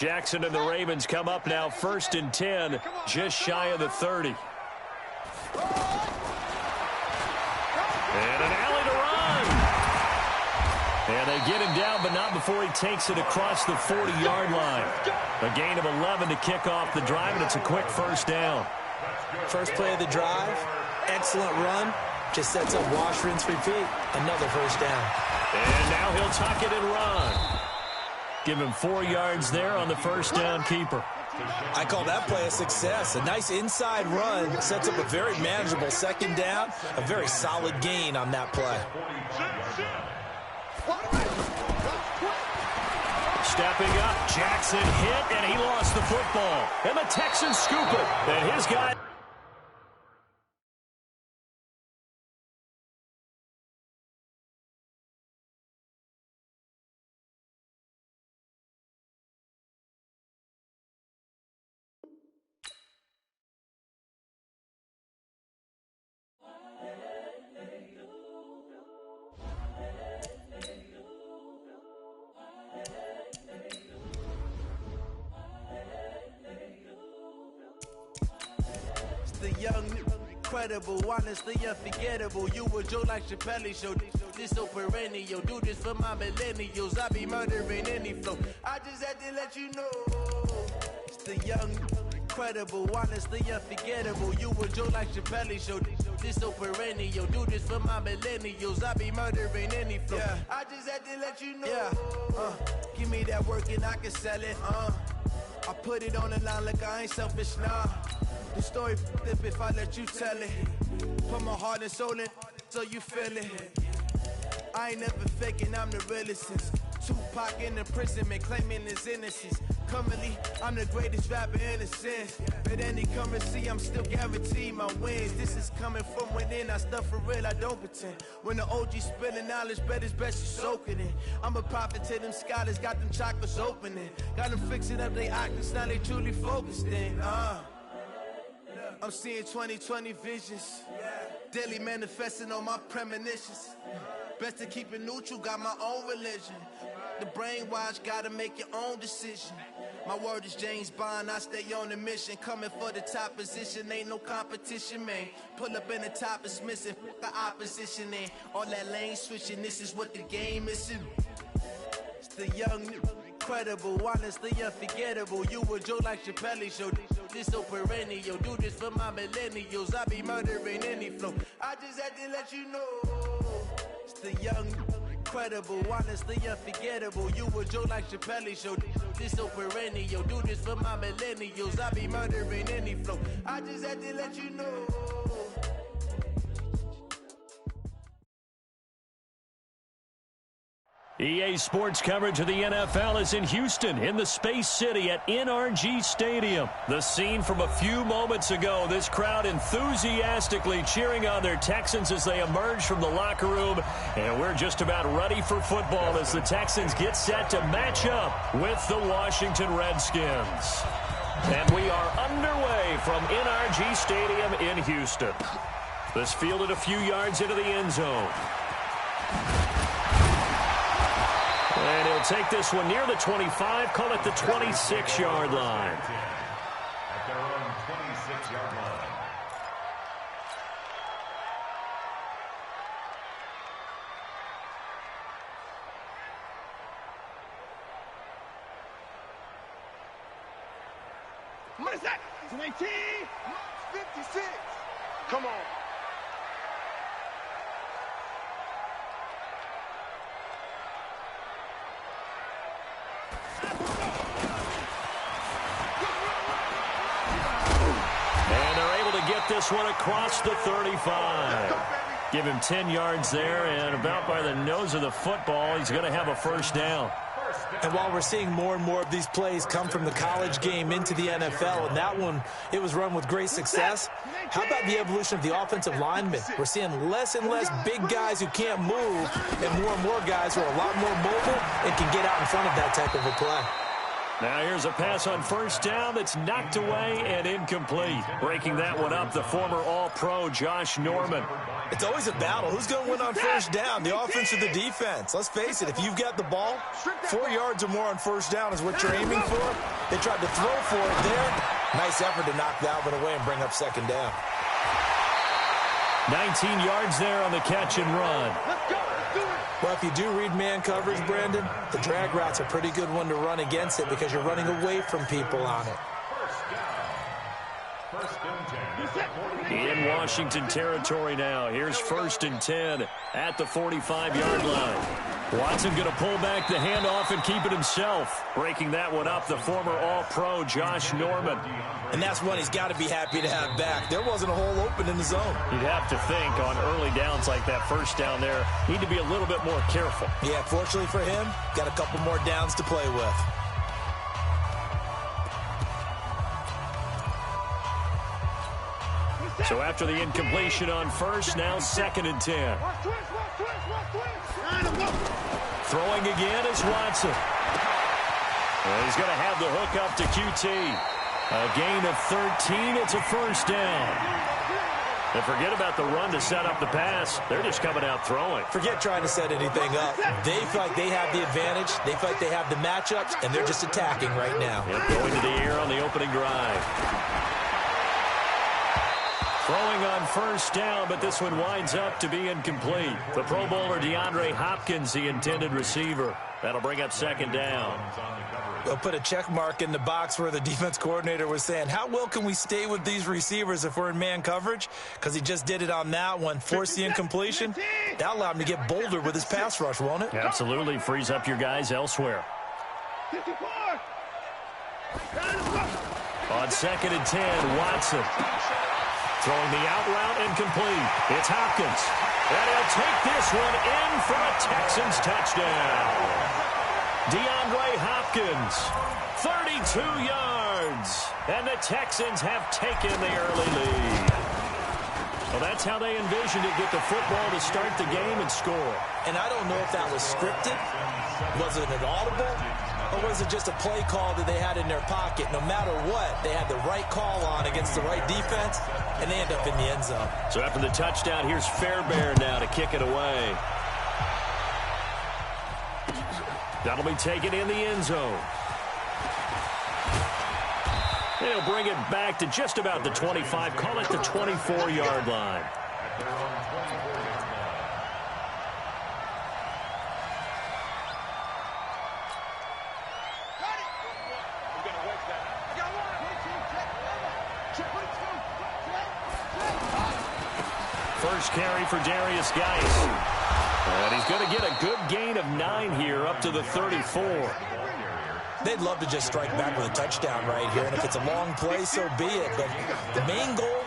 Jackson and the Ravens come up now 1st and 10, just shy of the 30. And an alley to run. And they get him down, but not before he takes it across the 40-yard line. A gain of 11 to kick off the drive, and it's a quick first down. First play of the drive, excellent run. Just sets up wash, rinse, repeat. Another first down. And now he'll tuck it and run. Give him 4 yards there on the first down keeper. I call that play a success. A nice inside run sets up a very manageable second down. A very solid gain on that play. Stepping up, Jackson hit, and he lost the football. And the Texans scoop it. And his guy... The young, incredible, honestly unforgettable. You a Joe like Chappelle show. This so perennial. Do this for my millennials. I be murdering any flow. I just had to let you know. It's the young, incredible, honestly unforgettable. You a Joe like Chappelle show. This so perennial. Do this for my millennials. I be murdering any flow. Yeah. I just had to let you know. Yeah. Give me that work and I can sell it. I put it on the line like I ain't selfish, nah. The story flip if I let you tell it. Put my heart and soul in so you feel it. I ain't never faking, I'm the realest since Tupac in imprisonment claiming his innocence. Currently, I'm the greatest rapper in a sense. But any currency, I'm still guaranteed my wins. This is coming from within, I stuff for real, I don't pretend. When the OG spilling knowledge, bet it's best you soak it in. I'm a prophet to them scholars, got them chakras opening. Got them fixing up they octaves, now they truly focused in. I'm seeing 20/20 visions. Daily manifesting on my premonitions. Best to keep it neutral, got my own religion. The brainwash, gotta make your own decision. My word is James Bond, I stay on a mission. Coming for the top position, ain't no competition, man. Pull up in the top is missing, the opposition in. All that lane switching, this is what the game is. It's the young, incredible, honestly unforgettable. You a Joe like Chappelle show. This so perennial. Do this for my millennials. I be murdering any flow. I just had to let you know. It's the young, incredible, honestly unforgettable. You a Joe like Chappelle show. This so perennial. Do this for my millennials. I be murdering any flow. I just had to let you know. EA Sports coverage of the NFL is in Houston, in the Space City at NRG Stadium. The scene from a few moments ago, this crowd enthusiastically cheering on their Texans as they emerge from the locker room. And we're just about ready for football as the Texans get set to match up with the Washington Redskins. And we are underway from NRG Stadium in Houston. This fielded a few yards into the end zone. And he'll take this one near the 25, call it the 26-yard line. At their own 26-yard line. What is that? It's an 18. 56. Come on. This one across the 35. Give him 10 yards there, and about by the nose of the football, he's going to have a first down. And while we're seeing more and more of these plays come from the college game into the NFL, and that one, it was run with great success, how about the evolution of the offensive linemen? We're seeing less and less big guys who can't move, and more guys who are a lot more mobile and can get out in front of that type of a play. Now here's a pass on first down that's knocked away and incomplete. Breaking that one up, the former All-Pro Josh Norman. It's always a battle. Who's going to win on first down, the offense or the defense? Let's face it, if you've got the ball, 4 yards or more on first down is what you're aiming for. They tried to throw for it there. Nice effort to knock that one away and bring up second down. 19 yards there on the catch and run. Well, if you do read man coverage, Brandon, the drag route's a pretty good one to run against it because you're running away from people on it. In Washington territory now. Here's 1st and 10 at the 45-yard line. Watson going to pull back the handoff and keep it himself. Breaking that one up, the former All-Pro Josh Norman. And that's one he's got to be happy to have back. There wasn't a hole open in the zone. You'd have to think on early downs like that first down there, need to be a little bit more careful. Yeah, fortunately for him, got a couple more downs to play with. So after the incompletion on first, now 2nd and 10. Throwing again is Watson. Well, he's going to have the hook up to QT. A gain of 13. It's a first down. And forget about the run to set up the pass. They're just coming out throwing. Forget trying to set anything up. They feel like they have the advantage. They feel like they have the matchups, and they're just attacking right now. Yep, going to the air on the opening drive. Throwing on first down, but this one winds up to be incomplete. The Pro Bowler DeAndre Hopkins, the intended receiver. That'll bring up second down. They'll put a check mark in the box where the defense coordinator was saying, how well can we stay with these receivers if we're in man coverage? Because he just did it on that one, forced the incompletion. That allowed him to get bolder with his pass rush, won't it? Absolutely. Frees up your guys elsewhere. On 2nd and 10, Watson. Throwing the out route incomplete. It's Hopkins. And he'll take this one in for a Texans touchdown. DeAndre Hopkins, 32 yards. And the Texans have taken the early lead. Well, that's how they envisioned it. Get the football to start the game and score. And I don't know if that was scripted. Was it an audible? Or was it just a play call that they had in their pocket? No matter what, they had the right call on against the right defense, and they end up in the end zone. So after the touchdown, here's Fairbairn now to kick it away. That'll be taken in the end zone. They'll bring it back to just about the 25, call it the 24-yard line. First carry for Darius Geis. And he's going to get a good gain of 9 here up to the 34. They'd love to just strike back with a touchdown right here, and if it's a long play, so be it. But the main goal,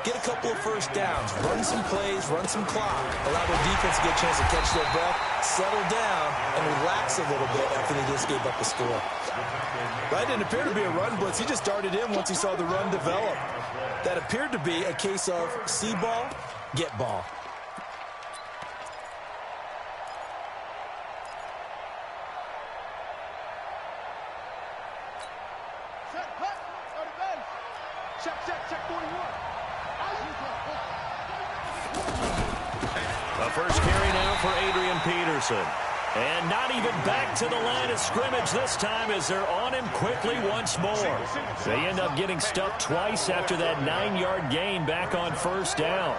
get a couple of first downs, run some plays, run some clock, allow their defense to get a chance to catch their breath, settle down, and relax a little bit after they just gave up the score. That didn't appear to be a run blitz. He just darted in once he saw the run develop. That appeared to be a case of see ball, get ball. The first carry now for Adrian Peterson. And not even back to the line of scrimmage this time as they're on him quickly once more. They end up getting stuck twice after that 9-yard gain back on first down.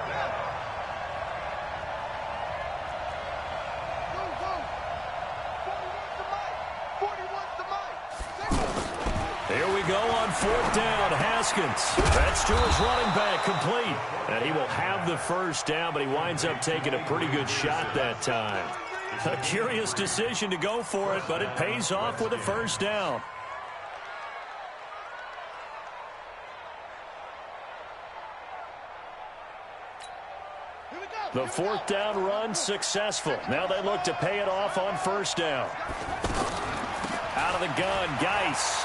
Here we go on fourth down. Haskins. That's to his running back, complete. And he will have the first down, but he winds up taking a pretty good shot that time. A curious decision to go for it, but it pays off with a first down. The fourth down run successful. Now they look to pay it off on first down. Out of the gun, Geis.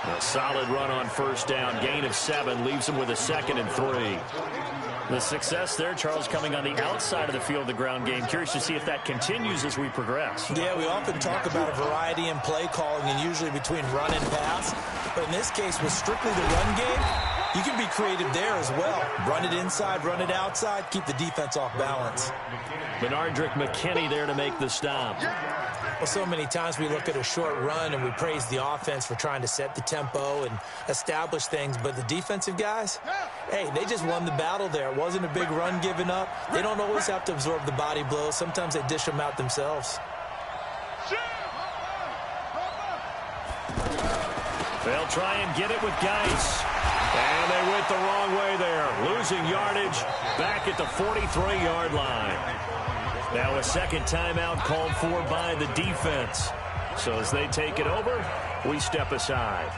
A solid run on first down. Gain of 7 leaves him with a 2nd and 3. The success there, Charles, coming on the outside of the field of the ground game. Curious to see if that continues as we progress. Yeah, we often talk about a variety in play calling and usually between run and pass. But in this case, with strictly the run game, you can be creative there as well. Run it inside, run it outside, keep the defense off balance. Benardrick McKinney there to make the stop. Well, so many times we look at a short run and we praise the offense for trying to set the tempo and establish things. But the defensive guys, hey, they just won the battle there. It wasn't a big run given up. They don't always have to absorb the body blows. Sometimes they dish them out themselves. They'll try and get it with Geis. And they went the wrong way there. Losing yardage back at the 43-yard line. Now a second timeout called for by the defense. So as they take it over, we step aside.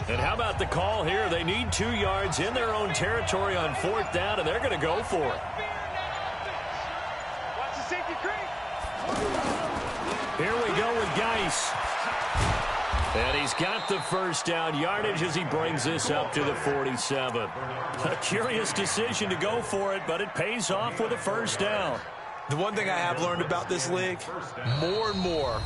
And how about the call here? They need 2 yards in their own territory on 4th down, and they're going to go for it. Here we go with Geis. And he's got the first down yardage as he brings this up to the 47. A curious decision to go for it, but it pays off with a first down. The one thing I have learned about this league, more and more,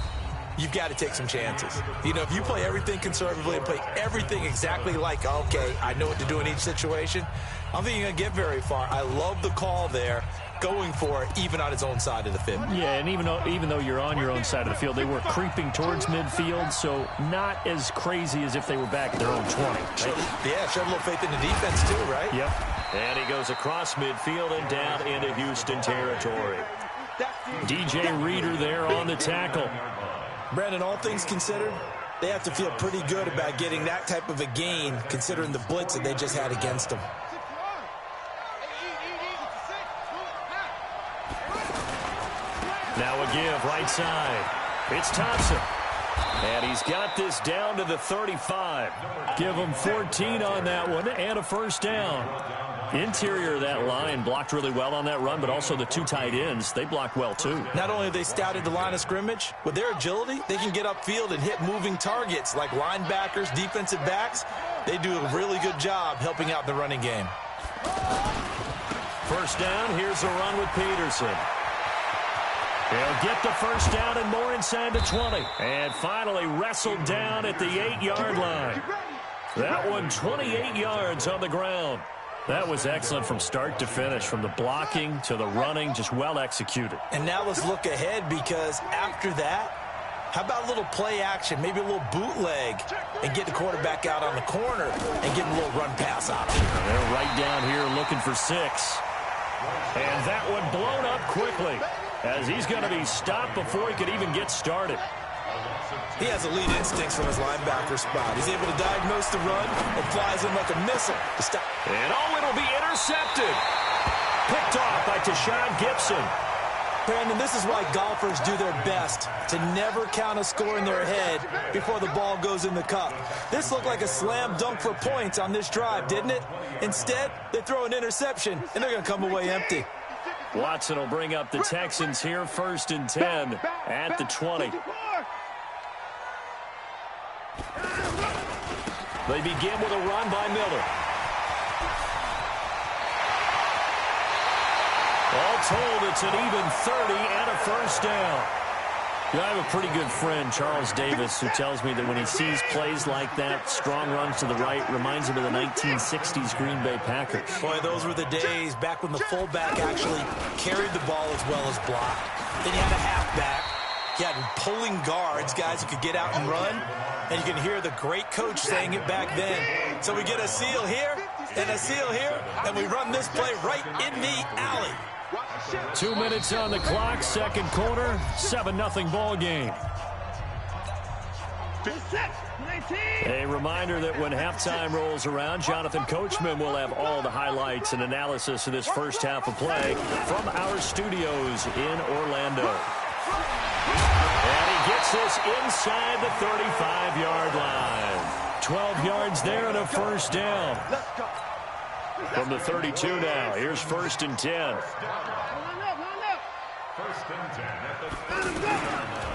you've got to take some chances. You know, if you play everything conservatively and play everything exactly like, okay, I know what to do in each situation, I don't think you're going to get very far. I love the call there, going for it, even on his own side of the field. Yeah, and even though you're on your own side of the field, they were creeping towards midfield, so not as crazy as if they were back at their own 20. Right? Yeah, showed a little faith in the defense too, right? Yep. And he goes across midfield and down into Houston territory. DJ Reader there on the tackle. Brandon, all things considered, they have to feel pretty good about getting that type of a gain, considering the blitz that they just had against them. Now a give right side. It's Thompson. And he's got this down to the 35. Give him 14 on that one and a first down. Interior of that line blocked really well on that run, but also the 2 tight ends, they blocked well too. Not only have they scouted the line of scrimmage, with their agility, they can get upfield and hit moving targets like linebackers, defensive backs. They do a really good job helping out the running game. First down, here's a run with Peterson. They'll get the first down and more inside the 20. And finally wrestled down at the 8-yard line. That one 28 yards on the ground. That was excellent from start to finish, from the blocking to the running, just well executed. And now let's look ahead, because after that, how about a little play action, maybe a little bootleg, and get the quarterback out on the corner and give him a little run pass out. They're right down here looking for 6. And that one blown up quickly, as he's going to be stopped before he could even get started. He has elite instincts from his linebacker spot. He's able to diagnose the run and flies in like a missile to stop. And it'll be intercepted. Picked off by Tashawn Gibson. Brandon, this is why golfers do their best to never count a score in their head before the ball goes in the cup. This looked like a slam dunk for points on this drive, didn't it? Instead, they throw an interception, and they're going to come away empty. Watson will bring up the Texans here, 1st and 10 at the 20. They begin with a run by Miller. All told, it's an even 30 and a first down. You know, I have a pretty good friend, Charles Davis, who tells me that when he sees plays like that, strong runs to the right, reminds him of the 1960s Green Bay Packers. Boy, those were the days back when the fullback actually carried the ball as well as blocked. Then you had a halfback. You had pulling guards, guys who could get out and run. And you can hear the great coach saying it back then. So we get a seal here and a seal here, and we run this play right in the alley. 2 minutes on the clock, second quarter, 7-0 ball game. A reminder that when halftime rolls around, Jonathan Coachman will have all the highlights and analysis of this first half of play from our studios in Orlando. And he gets this inside the 35-yard line. 12 yards there and a first down. From the 32 now, here's 1st and 10. First and 10 at the 30-yard line.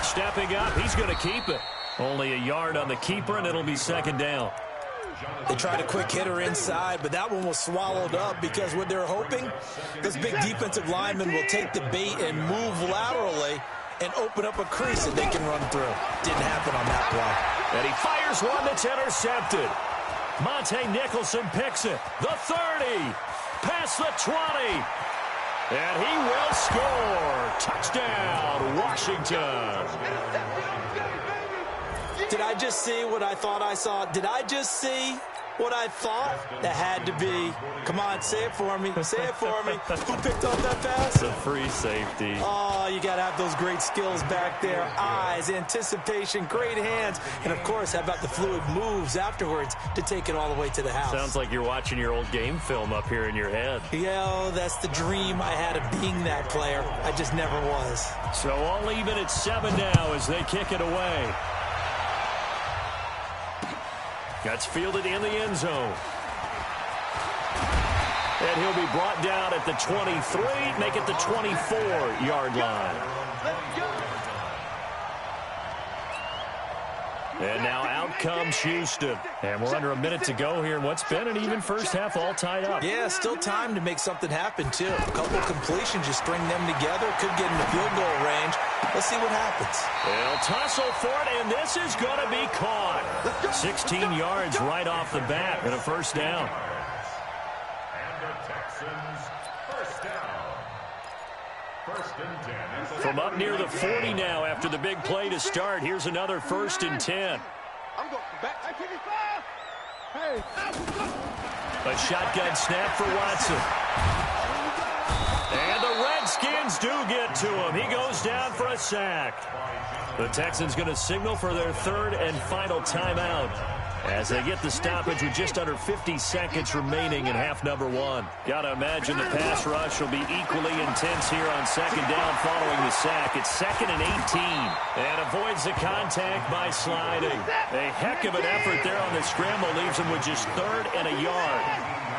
Stepping up, he's going to keep it. Only a yard on the keeper, and it'll be 2nd down. They tried a quick hitter inside, but that one was swallowed up because what they're hoping, this big defensive lineman will take the bait and move laterally and open up a crease that they can run through. Didn't happen on that play. And he fires one that's intercepted. Monte Nicholson picks it. The 30. Past the 20. And he will score. Touchdown, Washington. Did I just see what I thought I saw? Did I just see what I thought? That had to be. Come on, say it for me. Say it for me. Who picked up that pass? It's a free safety. Oh, you got to have those great skills back there. Eyes, anticipation, great hands. And, of course, how about the fluid moves afterwards to take it all the way to the house? Sounds like you're watching your old game film up here in your head. Yeah, that's the dream I had of being that player. I just never was. So all even at 7 now as they kick it away. Gets fielded in the end zone. And he'll be brought down at the 23, make it the 24-yard line. And now out comes Houston. And we're under a minute to go here in what's been an even first half, all tied up. Yeah, still time to make something happen, too. A couple completions, you string them together, could get in the field goal range. Let's see what happens. They'll tussle for it, and this is going to be caught. 16 yards right off the bat and a first down. And the Texans, first down. First and 10. From up near the 40 now after the big play to start, here's another 1st and 10. I'm going back. Hey. A shotgun snap for Watson. And the Redskins do get to him. He goes down for a sack. The Texans going to signal for their 3rd and final timeout as they get the stoppage with just under 50 seconds remaining in half number 1. Got to imagine the pass rush will be equally intense here on 2nd down following the sack. It's 2nd and 18. And avoids the contact by sliding. A heck of an effort there on the scramble. Leaves him with just 3rd and a yard.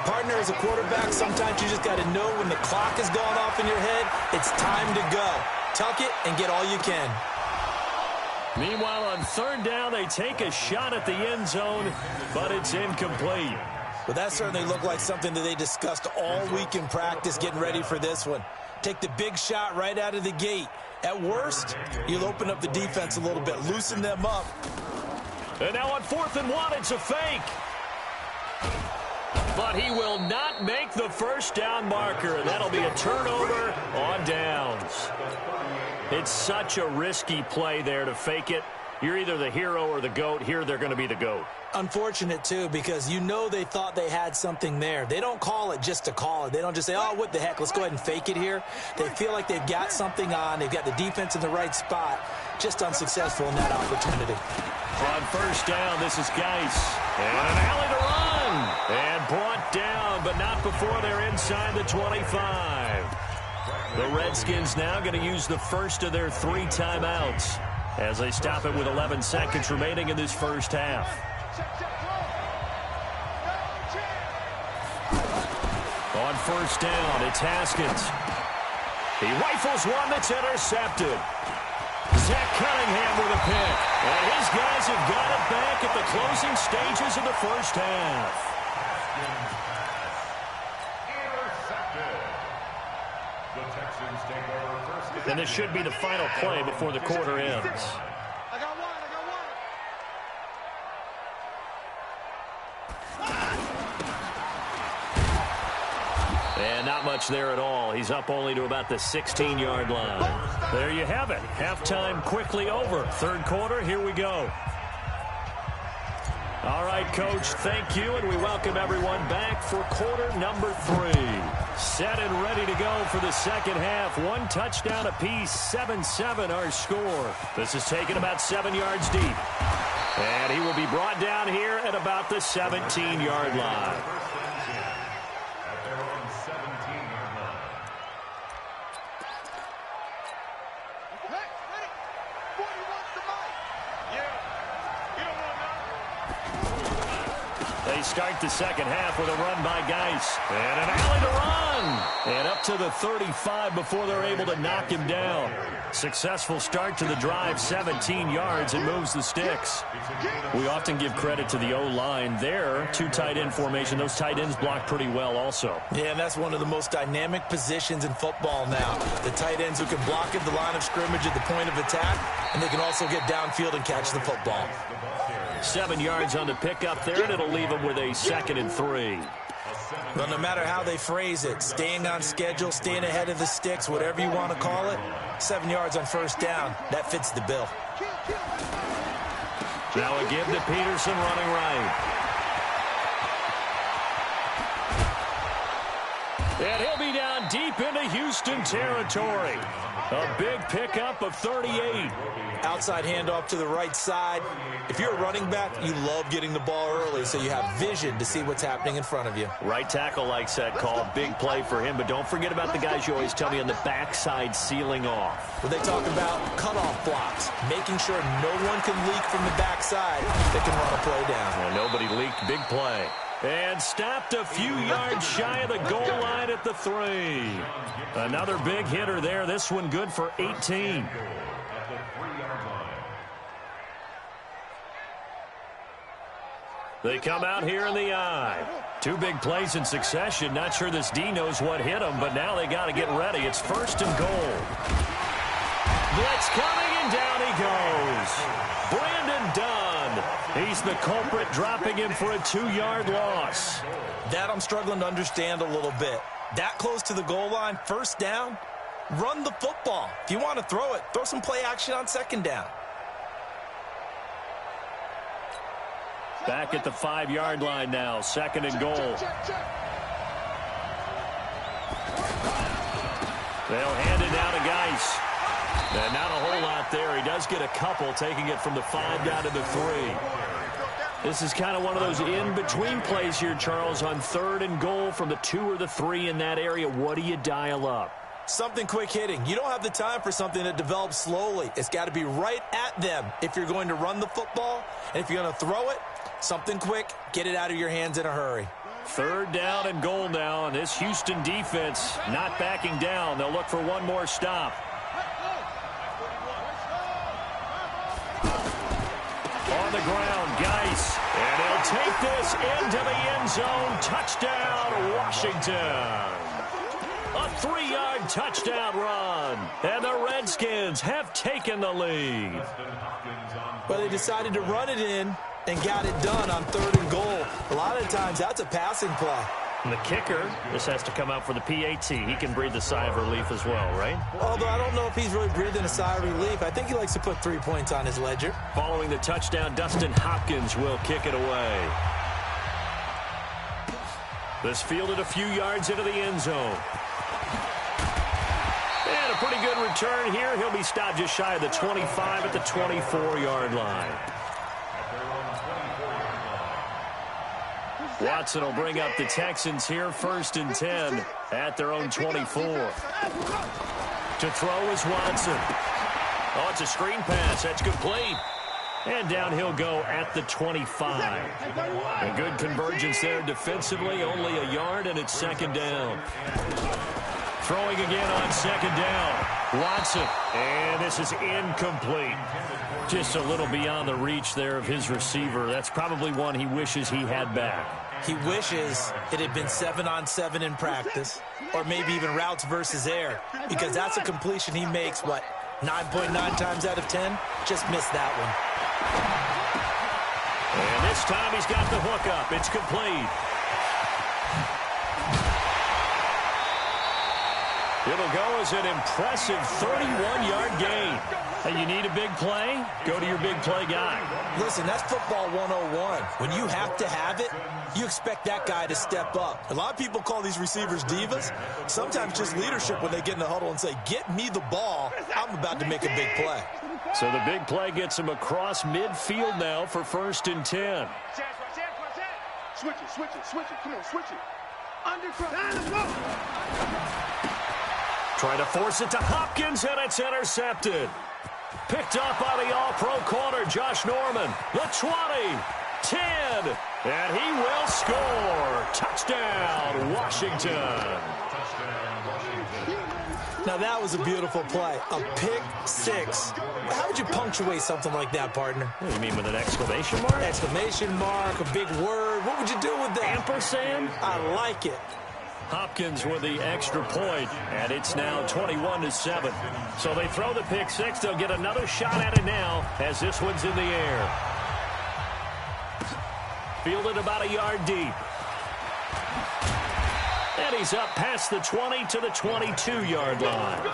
Partner, as a quarterback, sometimes you just got to know when the clock has gone off in your head, it's time to go. Tuck it and get all you can. Meanwhile, on 3rd down, they take a shot at the end zone, but it's incomplete. Well, that certainly looked like something that they discussed all week in practice getting ready for this one. Take the big shot right out of the gate. At worst, you'll open up the defense a little bit, loosen them up. And now on 4th and 1, it's a fake. But he will not make the first down marker. That'll be a turnover on downs. It's such a risky play there to fake it. You're either the hero or the GOAT. Here, they're going to be the GOAT. Unfortunate, too, because you know they thought they had something there. They don't call it just to call it. They don't just say, oh, what the heck, let's go ahead and fake it here. They feel like they've got something on. They've got the defense in the right spot. Just unsuccessful in that opportunity. On 1st down, this is Geis. And an alley to run. And brought down, but not before they're inside the 25. The Redskins now going to use the first of their 3 timeouts as they stop it with 11 seconds remaining in this first half. On 1st down, it's Haskins. He rifles one that's intercepted. Zach Cunningham with a pick. And his guys have got it back at the closing stages of the first half. And this should be the final play before the quarter ends. I got one. And not much there at all. He's up only to about the 16-yard line. There you have it. Halftime quickly over. 3rd quarter, here we go. All right, Coach, thank you, and we welcome everyone back for quarter number 3. Set and ready to go for the second half. 1 touchdown apiece, 7-7 our score. This is taken about 7 yards deep. And he will be brought down here at about the 17-yard line. They start the second half with a run by Geis. And an alley to run. And up to the 35 before they're able to knock him down. Successful start to the drive, 17 yards, and moves the sticks. We often give credit to the O-line there. 2 tight end formation. Those tight ends block pretty well also. Yeah, and that's one of the most dynamic positions in football now. The tight ends who can block at the line of scrimmage at the point of attack, and they can also get downfield and catch the football. 7 yards on the pickup there, and it'll leave them with a 2nd and 3. Well, no matter how they phrase it, staying on schedule, staying ahead of the sticks, whatever you want to call it, 7 yards on first down, that fits the bill. Now a give to Peterson running right. And he'll be down deep into Houston territory. A big pickup of 38. Outside handoff to the right side. If you're a running back, you love getting the ball early so you have vision to see what's happening in front of you. Right tackle likes that call. Big play for him, but don't forget about the guys you always tell me on the backside sealing off. When they talk about cutoff blocks, making sure no one can leak from the backside that can run a play down. And nobody leaked. Big play. And stopped a few yards shy of the goal line at the 3. Another big hitter there. This one good for 18. They come out here in the eye. 2 big plays in succession. Not sure this D knows what hit him, but now they got to get ready. It's 1st and goal. Blitz coming, and down he goes. Brandon Dunn. He's the culprit, dropping him for a 2-yard loss. That I'm struggling to understand a little bit. That close to the goal line, first down, run the football. If you want to throw it, throw some play action on 2nd down. Back at the 5-yard line now, 2nd and goal. They'll hand it down to Geis. And not a whole lot there. He does get a couple, taking it from the 5 down to the 3. This is kind of one of those in-between plays here, Charles, on 3rd and goal from the 2 or the 3 in that area. What do you dial up? Something quick hitting. You don't have the time for something that develops slowly. It's got to be right at them if you're going to run the football. And if you're going to throw it, something quick, get it out of your hands in a hurry. 3rd down and goal now, and this Houston defense not backing down. They'll look for one more stop. On the ground, Geis, and he'll take this into the end zone. Touchdown, Washington. A 3-yard touchdown run, and the Redskins have taken the lead. Well, they decided to run it in and got it done on 3rd and goal. A lot of times, that's a passing play. And the kicker, this has to come out for the PAT. He can breathe a sigh of relief as well, right? Although I don't know if he's really breathing a sigh of relief. I think he likes to put 3 points on his ledger. Following the touchdown, Dustin Hopkins will kick it away. This fielded a few yards into the end zone. And a pretty good return here. He'll be stopped just shy of the 25 at the 24-yard line. Watson will bring up the Texans here, 1st and 10 at their own 24. To throw is Watson. Oh, it's a screen pass. That's complete. And down he'll go at the 25. A good convergence there defensively, only a yard, and it's 2nd down. Throwing again on 2nd down. Watson, and this is incomplete. Just a little beyond the reach there of his receiver. That's probably one he wishes he had back. He wishes it had been 7-on-7 in practice, or maybe even routes versus air, because that's a completion he makes, 9.9 times out of 10? Just missed that one. And this time he's got the hook up. It's complete. It'll go as an impressive 31-yard gain. Hey, you need a big play? Go to your big play guy. Listen, that's football 101. When you have to have it, you expect that guy to step up. A lot of people call these receivers divas. Sometimes just leadership when they get in the huddle and say, get me the ball. I'm about to make a big play. So the big play gets him across midfield now for 1st and 10. Switch it. Come on, switch it. Undercut. Trying to force it to Hopkins, and it's intercepted. Picked up by the all-pro corner, Josh Norman. The 20, 10, and he will score. Touchdown, Washington. Now, that was a beautiful play. A pick six. How would you punctuate something like that, partner? What do you mean, with an exclamation mark? Exclamation mark, a big word. What would you do with that? Ampersand? I like it. Hopkins with the extra point, and it's now 21-7. So they throw the pick six. They'll get another shot at it now as this one's in the air. Fielded about a yard deep. And he's up past the 20 to the 22-yard line.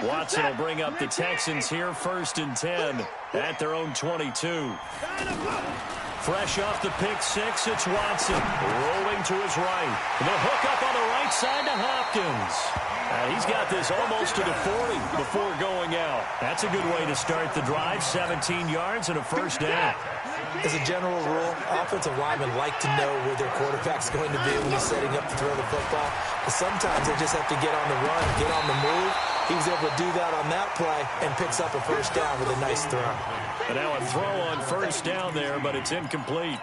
Watson will bring up the Texans here, 1st and 10 at their own 22. Fresh off the pick six, it's Watson rolling to his right. The hook up on the right side to Hopkins. And he's got this almost to the 40 before going out. That's a good way to start the drive, 17 yards and a 1st down. As a general rule, offensive linemen like to know where their quarterback's going to be when he's setting up to throw the football. But sometimes they just have to get on the run, get on the move. He was able to do that on that play and picks up a 1st down with a nice throw. And now a throw on 1st down there, but it's incomplete.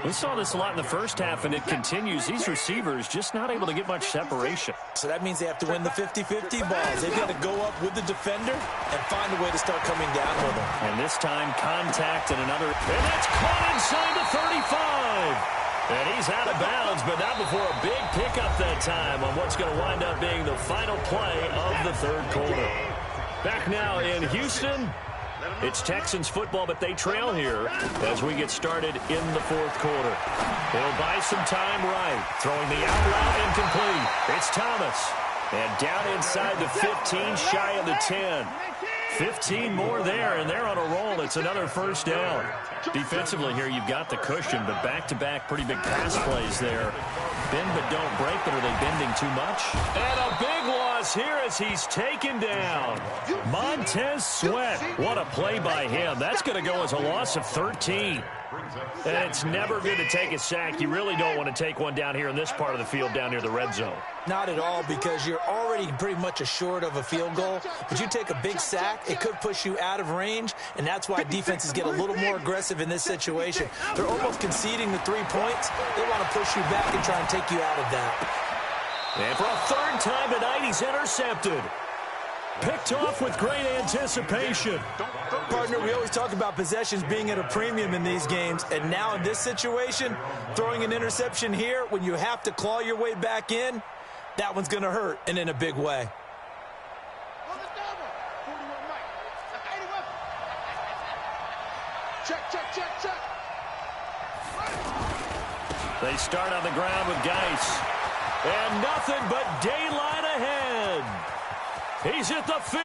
We saw this a lot in the first half, and it continues. These receivers just not able to get much separation. So that means they have to win the 50-50 balls. They've got to go up with the defender and find a way to start coming down with them. And this time, contact and another. And that's caught inside the 35. And he's out of bounds, but not before a big pickup that time on what's going to wind up being the final play of the 3rd quarter. Back now in Houston. It's Texans football, but they trail here as we get started in the 4th quarter. They'll buy some time right. Throwing the out route incomplete. It's Thomas. And down inside the 15, shy of the 10. 15 more there, and they're on a roll. It's another 1st down. Defensively here, you've got the cushion, but back-to-back pretty big pass plays there. Bend but don't break, but are they bending too much? And a big loss here as he's taken down. Montez Sweat. What a play by him. That's going to go as a loss of 13. And it's never good to take a sack. You really don't want to take one down here in this part of the field down near the red zone. Not at all, because you're already pretty much assured of a field goal. But you take a big sack, it could push you out of range, and that's why defenses get a little more aggressive in this situation. They're almost conceding the 3 points. They want to push you back and try and take you out of that. And for a 3rd time tonight, he's intercepted. Picked off with great anticipation. Partner, we always talk about possessions being at a premium in these games, and now in this situation, throwing an interception here when you have to claw your way back in, that one's going to hurt, and in a big way. Check. They start on the ground with Geis. And nothing but daylight ahead. He's at the 50.